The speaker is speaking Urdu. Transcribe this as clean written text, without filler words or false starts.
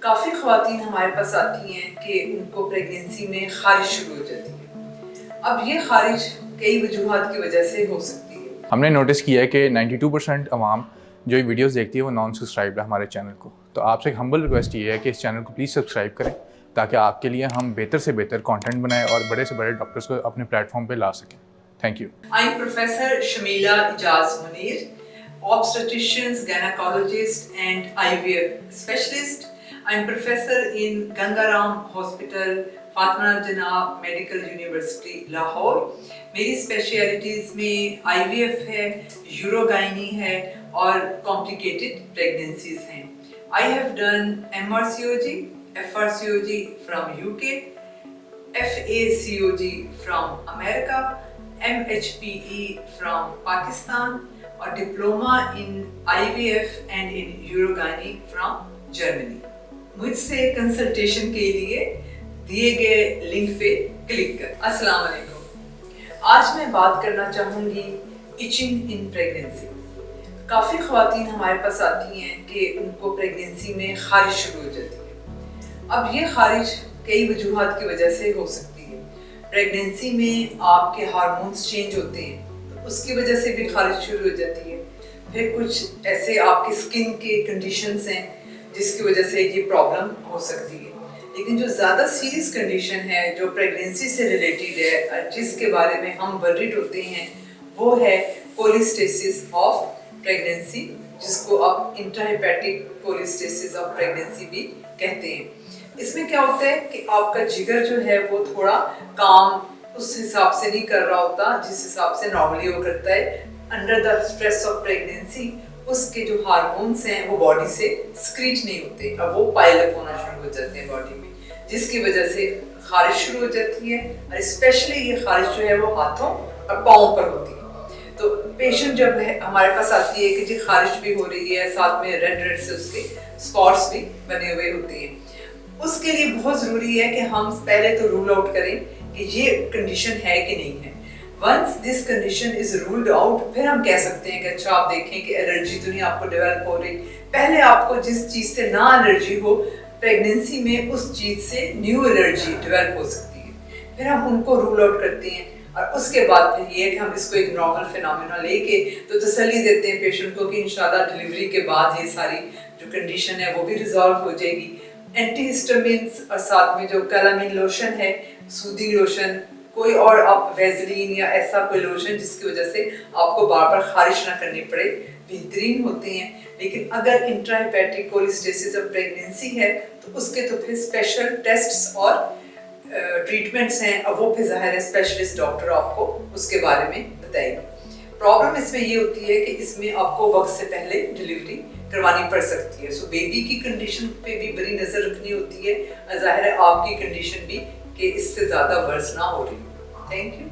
کافی خواتین ہمارے پاس آتی ہیں کہ ان کو پریگنینسی میں خارش شروع ہو جاتی ہے. اب یہ خارش کئی وجوہات کی وجہ سے ہو سکتی ہے. ہم نے نوٹس کیا ہے کہ 92% عوام جو یہ ویڈیوز دیکھتی ہے وہ نان سبسکرائب ہے ہمارے چینل کو. تو آپ سے ایک ہمبل ریکویسٹ یہ ہے کہ اس چینل کو پلیز سبسکرائب کریں تاکہ آپ کے لیے ہم بہتر سے بہتر کانٹینٹ بنائیں اور بڑے سے بڑے ڈاکٹرز کو اپنے پلیٹ فارم پہ لا سکیں. Thank you. I am Professor Shamila Ijaz Munir, obstetrician, gynecologist and IVF specialist. I am professor in Gangaram Hospital, Fatima Jinnah Medical University, Lahore. میری اسپیشلٹیز میں IVF ہے, یوروگائنی ہے اور complicated pregnancies ہیں. I have done MRCOG, FRCOG from UK, FACOG from America, MHPE from Pakistan اور diploma in IVF and in urogynae from Germany. مجھ سے کنسلٹیشن کے لیے دیے گئے لنک پہ کلک کر. السلام علیکم. آج میں بات کرنا چاہوں گی ایچنگ ان پریگنینسی. کافی خواتین ہمارے پاس آتی ہیں کہ ان کو پریگنینسی میں خارش شروع ہو جاتی ہے. اب یہ خارش کئی وجوہات کی وجہ سے ہو سکتی ہے. پریگنینسی میں آپ کے ہارمونز چینج ہوتے ہیں, اس کی وجہ سے بھی خارش شروع ہو جاتی ہے. پھر کچھ ایسے آپ کے اسکن کے کنڈیشنز ہیں جس کی وجہ سے یہ پرابلم ہو سکتی ہے. لیکن جو زیادہ سیریس کنڈیشن ہے جو پریگنینسی سے ریلیٹڈ ہے, جس کے بارے میں ہم ورڈڈ ہوتے ہیں, وہ ہے کولسٹیسس آف پریگنینسی, جس کو آپ انٹراہیپیٹک کولسٹیسس آف پریگنینسی بھی کہتے ہیں. اس میں کیا ہوتا ہے کہ آپ کا جگر جو ہے وہ تھوڑا کام اس حساب سے نہیں کر رہا ہوتا جس حساب سے نارملی وہ کرتا ہے. Under the stress of pregnancy اس کے جو ہارمونس ہیں وہ باڈی سے سکریٹ نہیں ہوتے, اب وہ پائل اپ ہونا شروع ہو جاتے ہیں باڈی میں, جس کی وجہ سے خارش شروع ہو جاتی ہے. اور اسپیشلی یہ خارش جو ہے وہ ہاتھوں اور پاؤں پر ہوتی ہے. تو پیشنٹ جب ہمارے پاس آتی ہے کہ جی خارش بھی ہو رہی ہے, ساتھ میں ریڈ ریڈ سے اس کے اسپاٹس بھی بنے ہوئے ہوتے ہیں, اس کے لیے بہت ضروری ہے کہ ہم پہلے تو رول آؤٹ کریں کہ یہ کنڈیشن ہے کہ نہیں ہے. Once this condition is ruled out, پھر ہم کہہ سکتے ہیں کہ اچھا آپ دیکھیں کہ الرجی تو نہیں آپ کو ڈیولپ ہو رہی. پہلے آپ کو جس چیز سے نہ الرجی ہو, پریگنینسی میں اس چیز سے نیو الرجی ڈیولپ ہو سکتی ہے. پھر ہم ان کو رول آؤٹ کرتے ہیں اور اس کے بعد پھر یہ ہے کہ ہم اس کو ایک نارمل فینومینا لے کے تو تسلی دیتے ہیں پیشنٹ کو کہ انشاءاللہ ڈلیوری کے بعد یہ ساری جو کنڈیشن ہے وہ بھی ریزالو ہو جائے گی. اینٹی ہسٹامینس اور ساتھ میں جو کیلامین لوشن ہے, سودنگ لوشن, کوئی اور آپ ویزلین یا ایسا کوئی لوشن جس کی وجہ سے آپ کو بار بار خارش نہ کرنی پڑے, بہترین ہوتے ہیں. لیکن اگر انٹراہیپیٹک کولسٹیسس آف پریگنینسی ہے تو اس کے تو پھر اسپیشل ٹیسٹس اور ٹریٹمنٹس ہیں, اور وہ پھر ظاہر ہے اسپیشلسٹ ڈاکٹر آپ کو اس کے بارے میں بتائے گا. پرابلم اس میں یہ ہوتی ہے کہ اس میں آپ کو وقت سے پہلے ڈلیوری کروانی پڑ سکتی ہے. سو بیبی کی کنڈیشن پہ بھی بڑی نظر رکھنی ہوتی ہے, ظاہر ہے آپ کی کنڈیشن بھی کہ اس سے زیادہ ورس نہ ہو رہی. Thank you.